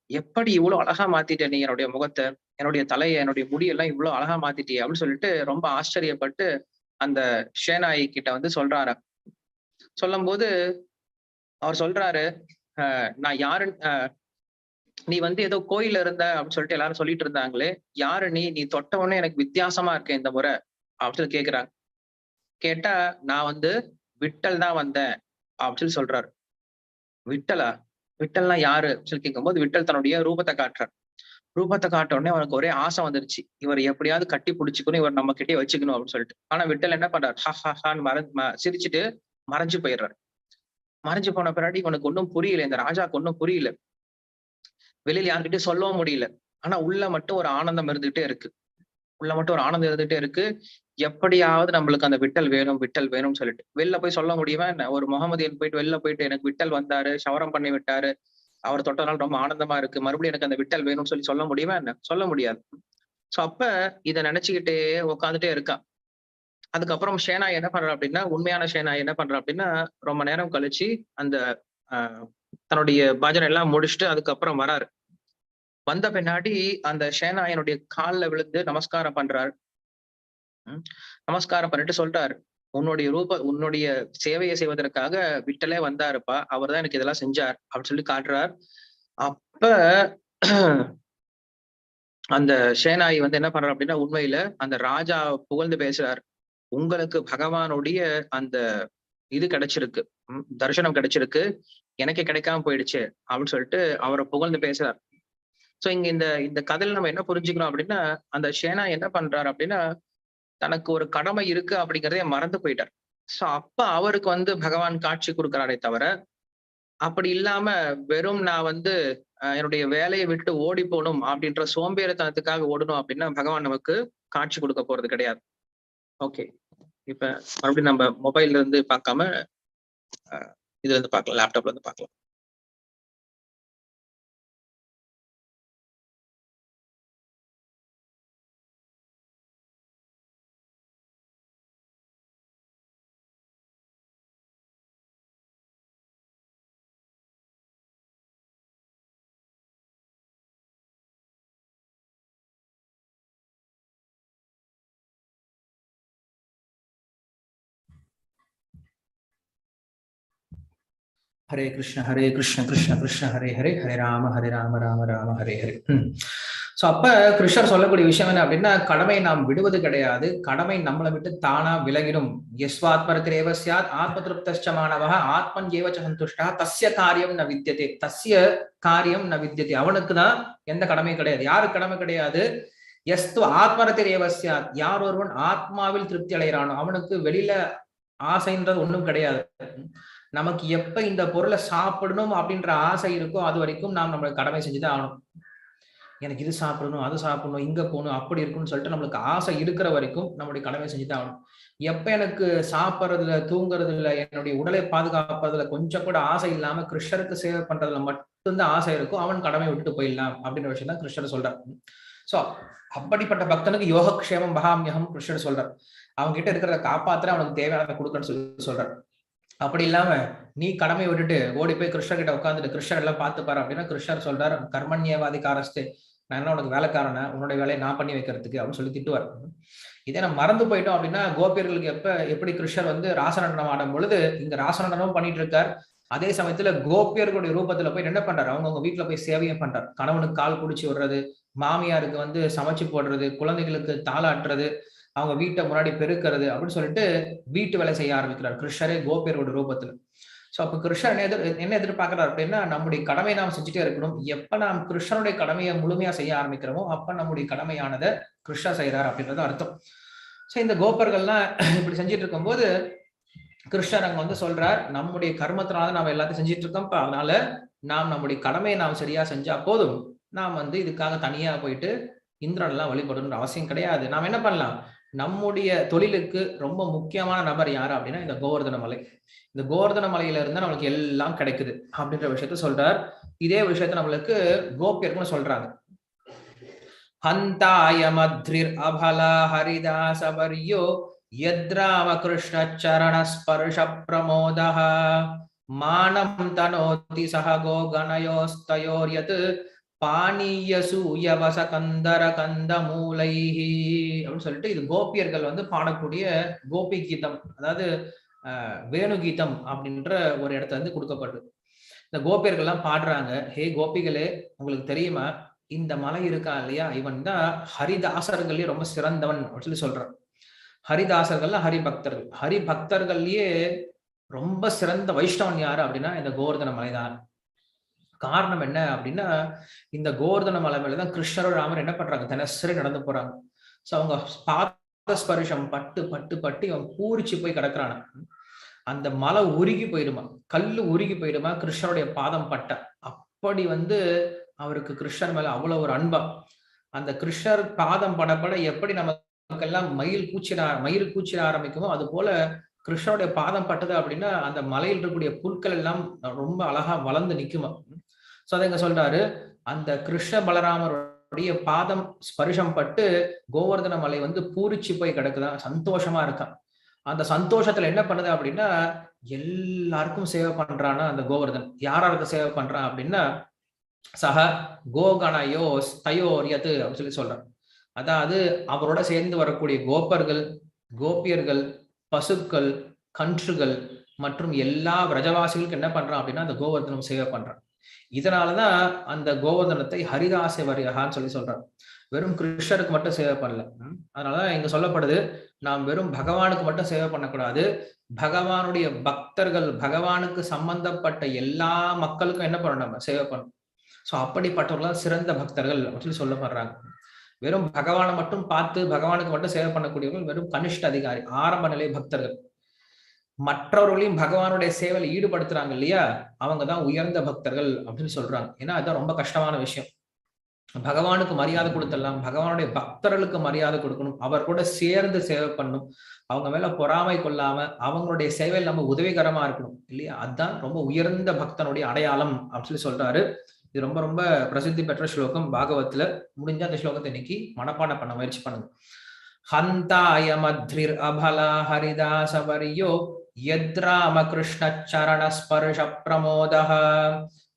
எப்படி இவ்வளவு அழகா மாத்திட்ட நீ என்னுடைய முகத்தை, என்னுடைய தலையை, என்னுடைய முடியெல்லாம் இவ்வளவு அழகா மாத்திட்டியே அப்படின்னு சொல்லிட்டு ரொம்ப ஆச்சரியப்பட்டு அந்த ஷேனாயி கிட்ட வந்து சொல்றாரு. சொல்லும் போது அவர் சொல்றாரு, நான் யாருன்னு நீ வந்து ஏதோ கோயில்ல இருந்த அப்படின்னு சொல்லிட்டு எல்லாரும் சொல்லிட்டு இருந்தாங்களே, யாரு நீ? நீ தொட்ட உடனே எனக்கு வித்தியாசமா இருக்கேன் இந்த முறை அப்படின்னு சொல்லி கேட்கிறாங்க. கேட்டா நான் வந்து விட்டல் தான் வந்தேன் அப்படின்னு சொல்லி சொல்றாரு. விட்டலா? விட்டல்னா யாரு சொல்லி கேட்கும்போது, விட்டல் தன்னுடைய ரூபத்தை காட்டுறார். ரூபத்தை காட்ட உடனே அவனுக்கு ஒரே ஆசை வந்துருச்சு. இவர் எப்படியாவது கட்டி பிடிச்சுக்கணும், இவர் நம்ம கிட்டே வச்சுக்கணும் அப்படின்னு சொல்லிட்டு. ஆனா விட்டல் என்ன பண்றாரு? ஹான்னு சிரிச்சுட்டு மறைஞ்சு போயிடுறாரு. மறைஞ்சு போன பின்னாடி இவனுக்கு ஒன்றும் புரியல. இந்த ராஜாக்கு ஒன்றும் புரியல. வெளியில யார்கிட்டயும் சொல்லவும் முடியல. ஆனா உள்ள மட்டும் ஒரு ஆனந்தம் இருந்துகிட்டே இருக்கு. உள்ள மட்டும் ஒரு ஆனந்தம் இருந்துகிட்டே இருக்கு. எப்படியாவது நம்மளுக்கு அந்த விட்டல் வேணும், விட்டல் வேணும்னு சொல்லிட்டு. வெளில போய் சொல்ல முடியுமா என்ன? ஒரு முகமதியன் போயிட்டு வெளில போயிட்டு எனக்கு விட்டல் வந்தாரு, ஷவரம் பண்ணி விட்டாரு. அவர் தொட்டனால ரொம்ப ஆனந்தமா இருக்கு. மறுபடியும் எனக்கு அந்த விட்டல் வேணும்னு சொல்லி சொல்ல முடியுமா என்ன? சொல்ல முடியாது. சோ அப்ப இத நினைச்சுக்கிட்டே உட்காந்துட்டே இருக்கா. அதுக்கப்புறம் ஷேனாய் என்ன பண்றா அப்படின்னா, உண்மையான ஷேனாய் என்ன பண்றா அப்படின்னா, ரொம்ப நேரம் கழிச்சு அந்த தன்னுடைய பஜனை எல்லாம் முடிச்சுட்டு அதுக்கப்புறம் வராரு. வந்த பின்னாடி அந்த ஷேனாயனுடைய கால்ல விழுந்து நமஸ்காரம் பண்றாரு. நமஸ்காரம் பண்ணிட்டு சொல்றாரு, உன்னுடைய சேவையை செய்வதற்காக விட்டலே வந்தாருப்பா. அவர் தான் எனக்கு இதெல்லாம் செஞ்சார் அப்படின்னு சொல்லி காட்டுறார். அப்ப அந்த ஷேனாயி வந்து என்ன பண்றாரு அப்படின்னா, உண்மையில அந்த ராஜா புகழ்ந்து பேசுறார். உங்களுக்கு பகவானுடைய அந்த இது கிடைச்சிருக்கு, தரிசனம் கிடைச்சிருக்கு, எனக்கே கிடைக்காம போயிடுச்சு அப்படின்னு சொல்லிட்டு அவரை புகழ்ந்து பேசுறார். சோ இங்க இந்த இந்த கதையில நம்ம என்ன புரிஞ்சுக்கிறோம் அப்படின்னா, அந்த ஷேனா என்ன பண்றாரு அப்படின்னா, தனக்கு ஒரு கடமை இருக்கு அப்படிங்கிறதே மறந்து போயிட்டார். சோ அப்ப அவருக்கு வந்து பகவான் காட்சி கொடுக்கிறாரே தவிர, அப்படி இல்லாம வெறும் நான் வந்து என்னுடைய வேலையை விட்டு ஓடி போகணும் அப்படின்ற சோம்பேறித்தனத்துக்காக ஓடணும் அப்படின்னா பகவான் நமக்கு காட்சி கொடுக்க போறது கிடையாது. ஓகே. இப்ப மறுபடியும் நம்ம மொபைல்ல இருந்து பார்க்காம இதுல இருந்து பார்க்கலாம், லேப்டாப்ல இருந்து பார்க்கலாம். ஹரே கிருஷ்ண கிருஷ்ண கிருஷ்ண ஹரே ஹரே, ஹரே ராம ராம ராம ஹரே ஹரே. சோ அப்ப கிருஷ்ணர் சொல்லக்கூடிய விஷயம் என்ன அப்படின்னா, கடமை நாம் விடுவது கிடையாது, கடமை நம்மளை விட்டு தானா விலகிடும். யஸ்வாத்மரதிரேவ ஸ்யாத் ஆத்ம திருப்தமானவக ஆத்மன் ஏவ சந்துஷ்டா தஸ்ய காரியம் ந வித்யதே, தஸ்ய காரியம் ந வித்யதே. அவனுக்கு தான் எந்த கடமை கிடையாது. யாருக்கு கடமை கிடையாது? எஸ்து ஆத்மரதிரேவ ஸ்யாத், யார் ஒருவன் ஆத்மாவில் திருப்தி அடைகிறானோ அவனுக்கு வெளியில ஆசைன்றது ஒண்ணும் கிடையாது. நமக்கு எப்ப இந்த பொருளை சாப்பிடணும் அப்படின்ற ஆசை இருக்கோ அது வரைக்கும் நாம் நம்மளுக்கு கடமை செஞ்சுதான் ஆகணும். எனக்கு இது சாப்பிடணும், அது சாப்பிடணும், இங்க போகணும், அப்படி இருக்கும்னு சொல்லிட்டு நம்மளுக்கு ஆசை இருக்கிற வரைக்கும் நம்மளுடைய கடமை செஞ்சுதான் ஆகணும். எப்ப எனக்கு சாப்பிட்றதுல, தூங்குறதுல, என்னுடைய உடலை பாதுகாப்பதுல கொஞ்சம் கூட ஆசை இல்லாம கிருஷ்ணருக்கு சேவை பண்றதுல மட்டும்தான் ஆசை இருக்கும், அவன் கடமை விட்டுட்டு போயிடலாம் அப்படின்ற விஷயம் தான் கிருஷ்ணர் சொல்றார். சோ அப்படிப்பட்ட பக்தனுக்கு யோகக்ஷேமம் பகாமியகம் கிருஷ்ணர் சொல்றார். அவங்க கிட்ட இருக்கிறத காப்பாத்துற அவனுக்கு தேவையானதை கொடுக்கணும்னு சொல்லி சொல்றார். அப்படி இல்லாம நீ கடமை விட்டுட்டு ஓடி போய் கிருஷ்ணர் கிட்ட உட்காந்துட்டு கிருஷ்ணர் எல்லாம் பார்த்துப்பாரு அப்படின்னா கிருஷ்ணர் சொல்றாரு, கர்மண்யவாதிகாரஸ்தே, நான் என்ன உனக்கு வேலைக்காரன, உன்னுடைய வேலையை நான் பண்ணி வைக்கிறதுக்கு அப்படின்னு சொல்லி திட்டுவார். இதே நம்ம மறந்து போயிட்டோம் அப்படின்னா, கோபியர்களுக்கு எப்படி கிருஷ்ணர் வந்து ராசநடனம் ஆடும் பொழுது இங்க ராசநடனமும் பண்ணிட்டு இருக்கார், அதே சமயத்துல கோபியர்களுடைய ரூபத்துல போய் என்ன பண்றாரு, அவங்கவுங்க வீட்டுல போய் சேவையும் பண்றாரு. கணவனுக்கு கால் குடிச்சு விடுறது, மாமியாருக்கு வந்து சமைச்சு போடுறது, குழந்தைகளுக்கு தாளாட்டுறது, அவங்க வீட்டை முன்னாடி பெருக்கிறது அப்படின்னு சொல்லிட்டு வீட்டு வேலை செய்ய ஆரம்பிக்கிறார் கிருஷ்ணரே கோபியரோட ரூபத்துல. சோ அப்ப கிருஷ்ணன் என்ன எதிர்பார்க்கிறார் அப்படின்னா, நம்முடைய கடமையை நாம் செஞ்சுட்டே இருக்கணும். எப்ப நாம் கிருஷ்ணனுடைய கடமையை முழுமையா செய்ய ஆரம்பிக்கிறோமோ அப்ப நம்முடைய கடமையானதை கிருஷ்ணா செய்யறார் அப்படின்றது அர்த்தம். சோ இந்த கோபர்கள்லாம் இப்படி செஞ்சுட்டு இருக்கும்போது கிருஷ்ணர் அங்க வந்து சொல்றார், நம்முடைய கர்மத்தினால நாம எல்லாத்தையும் செஞ்சுட்டு இருக்கோம், அதனால நாம் நம்முடைய கடமையை நாம் சரியா செஞ்சா போதும், நாம் வந்து இதுக்காக தனியா போயிட்டு இந்திரன் எல்லாம் வழிபடணும்ன்ற அவசியம் கிடையாது. நாம் என்ன பண்ணலாம், நம்முடைய தொழிலுக்கு ரொம்ப முக்கியமான நபர் யாரு அப்படின்னா இந்த கோவர்தன மலை. இந்த கோவர்தன மலையில இருந்தா நம்மளுக்கு எல்லாம் கிடைக்குது அப்படின்ற விஷயத்த சொல்றார். இதே விஷயத்த நம்மளுக்கு கோபியர்கள் சொல்றாங்க. ஹந்தாய மத்ரிர் அபலா ஹரிதாசவர்யோ யத்ராம கிருஷ்ண சரண ஸ்பர்ஷ பிரமோதஹ மானம் தனோதி சஹகோ கணயோஸ்தயோர்யத் பாணிய சூயவச கந்தர கந்த மூலைஹி அப்படின்னு சொல்லிட்டு இது கோபியர்கள் வந்து பாடக்கூடிய கோபி கீதம், அதாவது வேணு கீதம் அப்படின்ற ஒரு இடத்துல இருந்து கொடுக்கப்பட்டது. இந்த கோபியர்கள் எல்லாம் பாடுறாங்க, ஹே கோபிகளே, உங்களுக்கு தெரியுமா இந்த மலை இருக்கா இல்லையா, இவன் தான் ஹரிதாசர்கள்லயே ரொம்ப சிறந்தவன் அப்படின்னு சொல்லி சொல்றான். ஹரிதாசர்கள்லாம் ஹரிபக்தர்கள், ஹரிபக்தர்கள்லயே ரொம்ப சிறந்த வைஷ்ணவன் யாரு அப்படின்னா இந்த கோவர்தன மலைதான். காரணம் என்ன அப்படின்னா, இந்த கோவர்தன மலை மேலதான் கிருஷ்ணர் ராமர் என்ன பண்றாங்க, தினசரி நடந்து போறாங்க. சோ அவங்க பாத ஸ்பர்ஷம் பட்டு பட்டு பட்டு இவன் பூரிச்சு போய் கிடக்குறான. அந்த மலை உருகி போயிடுமா, கல்லு உருகி போயிடுமா கிருஷ்ணருடைய பாதம் பட்ட. அப்படி வந்து அவருக்கு கிருஷ்ணர் மேல அவ்வளவு ஒரு அன்பா. அந்த கிருஷ்ணர் பாதம் படப்பட எப்படி நமக்கெல்லாம் மயில் கூச்சிட ஆரம்பிக்குமோ அது போல கிருஷ்ணருடைய பாதம் பட்டது அப்படின்னா அந்த மலையில் இருக்கக்கூடிய புற்கள் எல்லாம் ரொம்ப அழகா வளர்ந்து நிக்குமா. சோ அதை இங்க சொல்றாரு, அந்த கிருஷ்ண பலராமருடைய பாதம் ஸ்பர்ஷம் பட்டு கோவர்தன மலை வந்து பூரிச்சு போய் கிடக்குதான், சந்தோஷமா இருக்கான். அந்த சந்தோஷத்துல என்ன பண்ணுது அப்படின்னா எல்லாருக்கும் சேவை பண்றான்னா அந்த கோவர்தன். யாராருக்கு சேவை பண்றான் அப்படின்னா சக கோகணயோ தயோரியது அப்படின்னு சொல்லி சொல்றான். அதாவது அவரோட சேர்ந்து வரக்கூடிய கோபர்கள், கோபியர்கள், பசுக்கள், கன்றுகள் மற்றும் எல்லா பிரஜவாசிகளுக்கு என்ன பண்றான் அப்படின்னா அந்த கோவர்தனம் சேவை பண்றான். இதனாலதான் அந்த கோவர்தனத்தை ஹரிதாச வரியகான்னு சொல்லி சொல்றான். வெறும் கிருஷ்ணருக்கு மட்டும் சேவை பண்ணல. அதனாலதான் இங்க சொல்லப்படுது, நாம் வெறும் பகவானுக்கு மட்டும் சேவை பண்ணக்கூடாது, பகவானுடைய பக்தர்கள், பகவானுக்கு சம்பந்தப்பட்ட எல்லா மக்களுக்கும் என்ன பண்ணணும், நம்ம சேவை பண்ணணும். சோ அப்படிப்பட்டவர்கள் சிறந்த பக்தர்கள் அப்படின்னு சொல்லப்படுறாங்க. வெறும் பகவானை மட்டும் பார்த்து பகவானுக்கு மட்டும் சேவை பண்ணக்கூடியவர்கள் வெறும் கனிஷ்ட அதிகாரி, ஆரம்ப நிலை பக்தர்கள். மற்றவர்களையும் பகவானுடைய சேவையில் ஈடுபடுத்துறாங்க இல்லையா, அவங்கதான் உயர்ந்த பக்தர்கள் அப்படின்னு சொல்றாங்க. ஏன்னா அதுதான் ரொம்ப கஷ்டமான விஷயம். பகவானுக்கு மரியாதை கொடுத்துடலாம், பகவானுடைய பக்தர்களுக்கு மரியாதை கொடுக்கணும், அவர் கூட சேர்ந்து சேவை பண்ணணும், அவங்க மேல பொறாமை கொள்ளாம அவங்களுடைய சேவையில் நம்ம உதவிகரமா இருக்கணும் இல்லையா, அதுதான் ரொம்ப உயர்ந்த பக்தனுடைய அடையாளம் அப்படின்னு சொல்லி சொல்றாரு. இது ரொம்ப ரொம்ப பிரசித்தி பெற்ற ஸ்லோகம் பாகவத்துல. முடிஞ்ச அந்த ஸ்லோகத்தை இன்னைக்கு மனப்பாடம் பண்ண முயற்சி பண்ணுங்க. ஹந்தாய மத்ரிர் அபலா ஹரிதாசவர்யோ யத்ராம கிருஷ்ண சரண ஸ்பர்ஷ பிரமோதஹ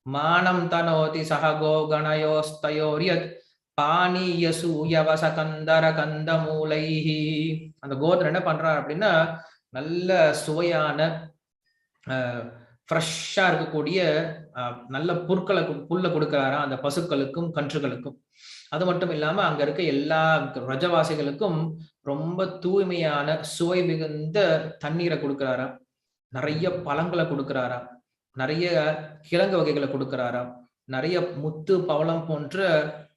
மானம் தனோதி சஹகோ கணயோஸ்தயோர்யத் பாணிய சூயவச கந்தர கந்த மூலைஹி. அந்த கோதர் என்ன பண்றார் அப்படின்னா நல்ல சுவையான ஃப்ரெஷ்ஷா இருக்கக்கூடிய நல்ல புல்லை கொடுக்கிறாராம் அந்த பசுக்களுக்கும் கன்றுகளுக்கும். அது மட்டும் இல்லாம அங்க இருக்க எல்லா ரஜவாசிகளுக்கும் ரொம்ப தூய்மையான சுவை மிகுந்த தண்ணீரை கொடுக்கிறாராம், நிறைய பழங்களை கொடுக்கிறாராம், நிறைய கிழங்கு வகைகளை கொடுக்கிறாராம், நிறைய முத்து பவளம் போன்ற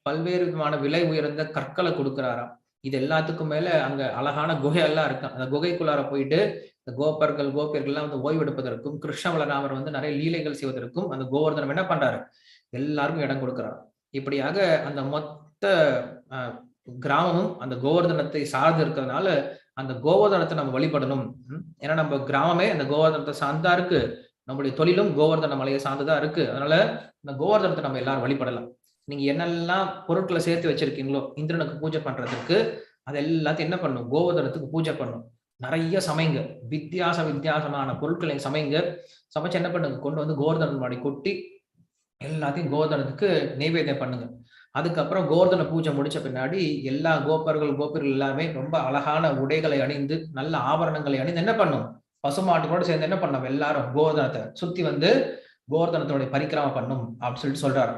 பல்வேறு விதமான விலை உயர்ந்த கற்களை கொடுக்கிறாராம். இது எல்லாத்துக்கும் மேல அங்க அழகான குகையெல்லாம் இருக்கு. அந்த குகைக்குள்ளார போயிட்டு இந்த கோபியர்கள்லாம் வந்து ஓய்வெடுப்பதற்கும் கிருஷ்ண பலராமர் வந்து நிறைய லீலைகள் செய்வதற்கும் அந்த கோவர்தனம் என்ன பண்றாரு, எல்லாருக்கும் இடம் கொடுக்கிறார். இப்படியாக அந்த மொத்த கிராமமும் அந்த கோவர்தனத்தை சார்ந்து இருக்கிறதுனால அந்த கோவர்தனத்தை நம்ம வழிபடணும். ஏன்னா நம்ம கிராமமே அந்த கோவர்தனத்தை சார்ந்தா இருக்கு, நம்மளுடைய தொழிலும் கோவர்தன மலையை சார்ந்துதான் இருக்கு. அதனால இந்த கோவர்தனத்தை நம்ம எல்லாரும் வழிபடலாம். நீங்க என்னெல்லாம் பொருட்களை சேர்த்து வச்சிருக்கீங்களோ இந்திரனுக்கு பூஜை பண்றதுக்கு, அது எல்லாத்தையும் என்ன பண்ணும், கோவர்தனத்துக்கு பூஜை பண்ணும். நிறைய சமைங்க, வித்தியாசமான பொருட்களை சமைங்க. சமைச்சு என்ன பண்ணுங்க, கொண்டு வந்து கோவர்தனம் மாடி கொட்டி எல்லாத்தையும் கோவர்தனத்துக்கு நைவேத்தியம் பண்ணுங்க. அதுக்கப்புறம் கோவர்தன பூஜை முடிச்ச பின்னாடி எல்லா கோபியர்கள் எல்லாமே ரொம்ப அழகான உடைகளை அணிந்து நல்ல ஆபரணங்களை அணிந்து என்ன பண்ணும், பசுமாட்டுகளோட சேர்ந்து என்ன பண்ணும், எல்லாரும் கோவர்தனத்தை சுத்தி வந்து கோவர்தனத்தோட பரிக்கிரம பண்ணும் அப்படின்னு சொல்லிட்டு சொல்றாரு.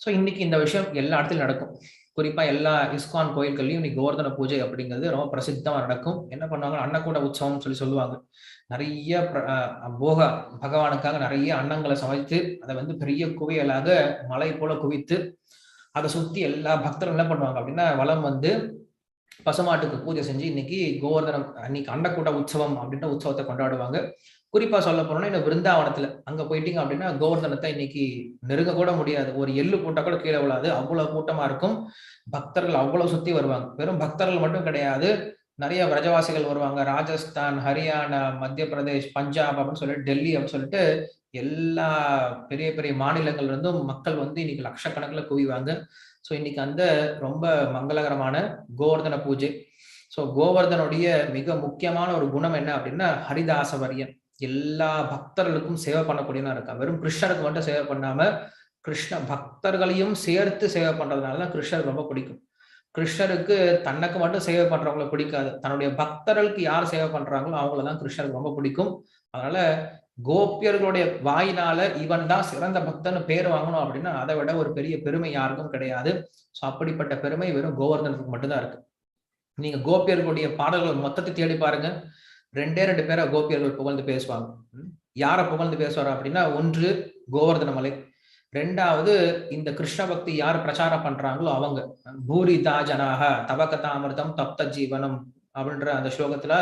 ஸோ இன்னைக்கு இந்த விஷயம் எல்லா இடத்துலையும் நடக்கும். குறிப்பா எல்லா இஸ்கான் கோயில்கள்லையும் இன்னைக்கு கோவர்தன பூஜை அப்படிங்கிறது ரொம்ப பிரசித்தமா நடக்கும். என்ன பண்ணுவாங்க, அன்னக்கூட உற்சவம் சொல்லி சொல்லுவாங்க. நிறைய போக பகவானுக்காக நிறைய அன்னங்களை சமைத்து அதை வந்து பெரிய குவியலாக மலை போல குவித்து அதை சுத்தி எல்லா பக்தர்கள் என்ன பண்ணுவாங்க அப்படின்னா வலம் வந்து பசுமாட்டுக்கு பூஜை செஞ்சு இன்னைக்கு கோவர்தனம் அன்னைக்கு அன்னக்கூட உற்சவம் அப்படின்ற உற்சவத்தை கொண்டாடுவாங்க. குறிப்பா சொல்ல போனோம்னா இந்த விருந்தாவனத்துல அங்க போயிட்டீங்க அப்படின்னா கோவர்தனத்தை இன்னைக்கு நெருங்க கூட முடியாது, ஒரு எள்ளு போட்டா கூட கீழே விழாது, அவ்வளவு கூட்டமா இருக்கும். பக்தர்கள் அவ்வளவு சுத்தி வருவாங்க. வெறும் பக்தர்கள் மட்டும் கிடையாது, நிறைய பிரஜவாசிகள் வருவாங்க. ராஜஸ்தான், ஹரியானா, மத்திய பிரதேஷ், பஞ்சாப் அப்படின்னு சொல்லிட்டு டெல்லி அப்படின்னு சொல்லிட்டு எல்லா பெரிய பெரிய மாநிலங்கள்ல இருந்தும் மக்கள் வந்து இன்னைக்கு லட்சக்கணக்கில் குவிவாங்க. ஸோ இன்னைக்கு அந்த ரொம்ப மங்களகரமான கோவர்தன பூஜை. ஸோ கோவர்தனுடைய மிக முக்கியமான ஒரு குணம் என்ன அப்படின்னா ஹரிதாசவரியன். எல்லா பக்தர்களுக்கும் சேவை பண்ணக்கூடியதான் இருக்கா. வெறும் கிருஷ்ணருக்கு மட்டும் சேவை பண்ணாம கிருஷ்ண பக்தர்களையும் சேர்த்து சேவை பண்றதுனாலதான் கிருஷ்ணருக்கு ரொம்ப பிடிக்கும். கிருஷ்ணருக்கு தனக்கு மட்டும் சேவை பண்றவங்களை பிடிக்காது, தன்னுடைய பக்தர்களுக்கு யார் சேவை பண்றாங்களோ அவங்களதான் கிருஷ்ணருக்கு ரொம்ப பிடிக்கும். அதனால கோபியர்களுடைய வாயினால இவன் தான் சிறந்த பக்தன்னு பேர் வாங்கணும் அப்படின்னா அதை விட ஒரு பெரிய பெருமை யாருக்கும் கிடையாது. ஸோ அப்படிப்பட்ட பெருமை வெறும் கோவர்தனுக்கு மட்டும்தான் இருக்கு. நீங்க கோபியர்களுடைய பாடல்கள் மொத்தத்தை தேடி பாருங்க, 2 பேரை கோபியர்கள் புகழ்ந்து பேசுவாங்க. யாரை புகழ்ந்து பேசுவாரு அப்படின்னா, ஒன்று கோவர்தன மலை, 2வது இந்த கிருஷ்ண பக்தி யார் பிரச்சாரம் பண்றாங்களோ அவங்க. பூரி தாஜனாக தவகதாமிர்தம் தப்த ஜீவனம் அப்படின்ற அந்த ஸ்லோகத்துல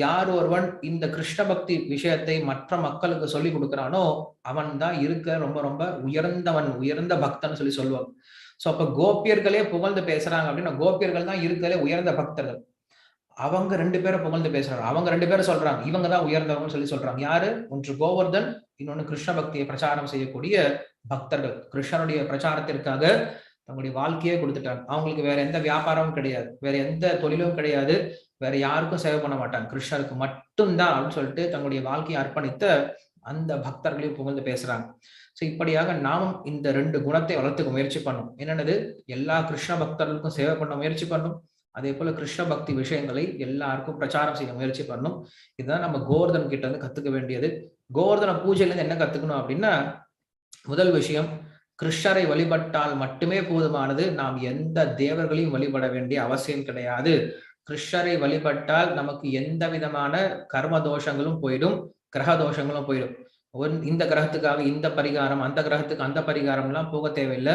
யார் ஒருவன் இந்த கிருஷ்ண பக்தி விஷயத்தை மற்ற மக்களுக்கு சொல்லி கொடுக்குறானோ அவன் தான் இருக்க ரொம்ப ரொம்ப உயர்ந்தவன், உயர்ந்த பக்தன் சொல்லி சொல்லுவாங்க. சோ அப்ப கோபியர்களே புகழ்ந்து பேசுறாங்க அப்படின்னா கோபியர்கள் தான் இருக்கிறதே உயர்ந்த பக்தர்கள். அவங்க 2 பேரை புகழ்ந்து பேசுறாங்க, அவங்க 2 பேரும் சொல்றாங்க இவங்க தான் உயர்ந்தவங்கன்னு சொல்லி சொல்றாங்க. யாரு, ஒன்று கோவர்தன், இன்னொன்னு கிருஷ்ண பக்தியை பிரச்சாரம் செய்யக்கூடிய பக்தர்கள். கிருஷ்ணனுடைய பிரச்சாரத்திற்காக தங்களுடைய வாழ்க்கையே கொடுத்துட்டாங்க. அவங்களுக்கு வேற எந்த வியாபாரமும் கிடையாது, வேற எந்த தொழிலும் கிடையாது, வேற யாருக்கும் சேவை பண்ண மாட்டாங்க, கிருஷ்ணருக்கு மட்டும்தான் அப்படின்னு சொல்லிட்டு தங்களுடைய வாழ்க்கையை அர்ப்பணித்த அந்த பக்தர்களையும் புகழ்ந்து பேசுறாங்க. ஸோ இப்படியாக நாமும் இந்த 2 குணத்தை வளர்த்துக்க முயற்சி பண்ணும். என்னென்னது, எல்லா கிருஷ்ண பக்தர்களுக்கும் சேவை பண்ண முயற்சி பண்ணும், அதே போல கிருஷ்ண பக்தி விஷயங்களை எல்லாருக்கும் பிரச்சாரம் செய்ய முயற்சி பண்ணும். இதுதான் நம்ம கோவர்தன் கிட்ட இருந்து கத்துக்க வேண்டியது. கோவர்தன பூஜையில இருந்து என்ன கத்துக்கணும் அப்படின்னா, முதல் விஷயம், கிருஷ்ணரை வழிபட்டால் மட்டுமே போதுமானது, நாம் எந்த தேவர்களையும் வழிபட வேண்டிய அவசியம் கிடையாது. கிருஷ்ணரை வழிபட்டால் நமக்கு எந்த விதமான கர்ம தோஷங்களும் போயிடும், கிரக தோஷங்களும் போயிடும். இந்த கிரகத்துக்காக இந்த பரிகாரம், அந்த கிரகத்துக்கு அந்த பரிகாரம் எல்லாம் போக தேவையில்லை.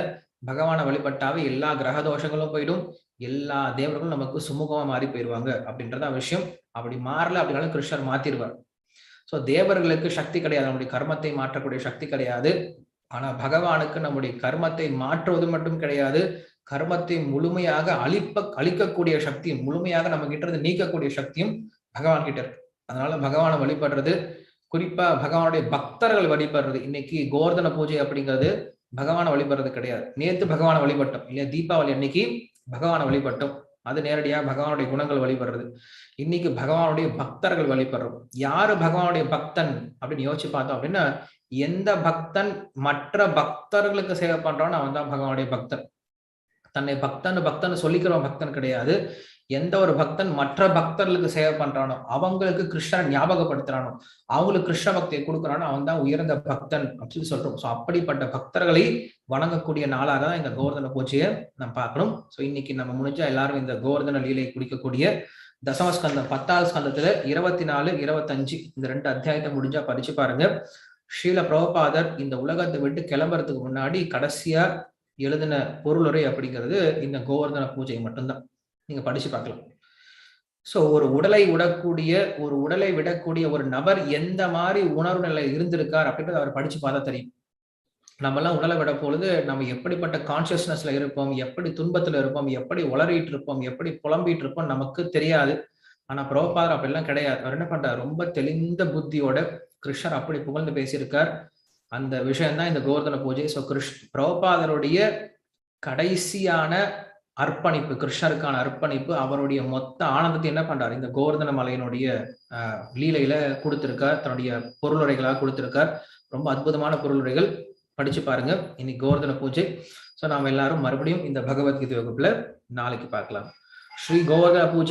பகவானை வழிபட்டாவே எல்லா கிரக தோஷங்களும் போயிடும், எல்லா தேவர்களும் நமக்கு சுமூகமா மாறி போயிடுவாங்க அப்படின்றத விஷயம். அப்படி மாறல அப்படின்னாலும் கிருஷ்ணர் மாத்திருவார். சோ தேவர்களுக்கு சக்தி கிடையாது, நம்முடைய கர்மத்தை மாற்றக்கூடிய சக்தி கிடையாது. ஆனா பகவானுக்கு நம்முடைய கர்மத்தை மாற்றுவது மட்டும் கிடையாது, கர்மத்தை முழுமையாக அழிக்கக்கூடிய சக்தியும், முழுமையாக நம்ம கிட்ட இருந்து நீக்கக்கூடிய சக்தியும் பகவான் கிட்ட இருக்கு. அதனால பகவானை வழிபடுறது, குறிப்பா பகவானுடைய பக்தர்கள் வழிபடுறது. இன்னைக்கு கோவர்தன பூஜை அப்படிங்கிறது பகவானை வழிபடுறது கிடையாது. நேத்து பகவானை வழிபட்டோம் இல்லையா, தீபாவளி அன்னைக்கு பகவானை வழிபட்டோம், அது நேரடியா பகவானுடைய குணங்கள் வழிபடுறது. இன்னைக்கு பகவானுடைய பக்தர்கள் வழிபடுறோம். யாரு பகவானுடைய பக்தன் அப்படின்னு யோசிச்சு பார்த்தோம் அப்படின்னா, எந்த பக்தன் மற்ற பக்தர்களுக்கு சேவை பண்றான்னு அவன் தான் பகவானுடைய பக்தன். தன்னை பக்தன் சொல்லிக்கிறவன் பக்தன் கிடையாது. எந்த ஒரு பக்தன் மற்ற பக்தர்களுக்கு சேவை பண்றானோ, அவங்களுக்கு கிருஷ்ணரை ஞாபகப்படுத்துறானோ, அவங்களுக்கு கிருஷ்ண பக்தியை கொடுக்குறானோ, அவன் தான் உயர்ந்த பக்தன் அப்படின்னு சொல்றோம். ஸோ அப்படிப்பட்ட பக்தர்களை வணங்கக்கூடிய நாளாக தான் இந்த கோவர்தன பூஜையை நம்ம பார்க்கணும். ஸோ இன்னைக்கு நம்ம முடிஞ்சா எல்லாரும் இந்த கோவர்தன லீலை குடிக்கக்கூடிய தசமஸ்கந்தம் 10வது ஸ்கந்தத்துல 24, 25 இந்த 2 அத்தியாயத்தை முடிஞ்சா படிச்சு பாருங்க. ஸ்ரீல பிரபுபாதர் இந்த உலகத்தை விட்டு கிளம்புறதுக்கு முன்னாடி கடைசியா எழுதின பொருளுரை அப்படிங்கிறது இந்த கோவர்தன பூஜை மட்டும்தான். நீங்க படிச்சு பார்க்கலாம். சோ ஒரு உடலை விடக்கூடிய ஒரு நபர் எந்த மாதிரி உணர்வு நிலை இருந்திருக்கார் அப்படின்றது அவர் படிச்சு பார்த்தா தெரியும். நம்ம எல்லாம் உடலை விட பொழுது நம்ம எப்படிப்பட்ட கான்சியஸ்னஸ்ல இருப்போம், எப்படி துன்பத்துல இருப்போம், எப்படி உளறிட்டு இருப்போம், எப்படி புலம்பிட்டு இருப்போம் நமக்கு தெரியாது. ஆனா பிரபுபாதர் அப்படிலாம் கிடையாது. அவர் என்ன பண்றார், ரொம்ப தெளிந்த புத்தியோட கிருஷ்ணர் அப்படி புகழ்ந்து பேசியிருக்கார். அந்த விஷயம் தான் இந்த கோவர்தன பூஜை. ஸோ பிரபுபாதருடைய கடைசியான அர்ப்பணிப்பு, கிருஷ்ணருக்கான அர்ப்பணிப்பு, அவருடைய மொத்த ஆனந்தத்தை என்ன பண்றாரு, இந்த கோவர்தன மலையினுடைய லீலையில கொடுத்திருக்கார், தன்னுடைய பொருளுரைகளாக கொடுத்திருக்கார். ரொம்ப அற்புதமான பொருளுரைகள், படிச்சு பாருங்க. இன்னைக்கு கோவர்தன பூஜை. ஸோ நாம எல்லாரும் மறுபடியும் இந்த பகவத்கீதை வகுப்புல நாளைக்கு பார்க்கலாம். ஸ்ரீ கோவர்தன பூஜை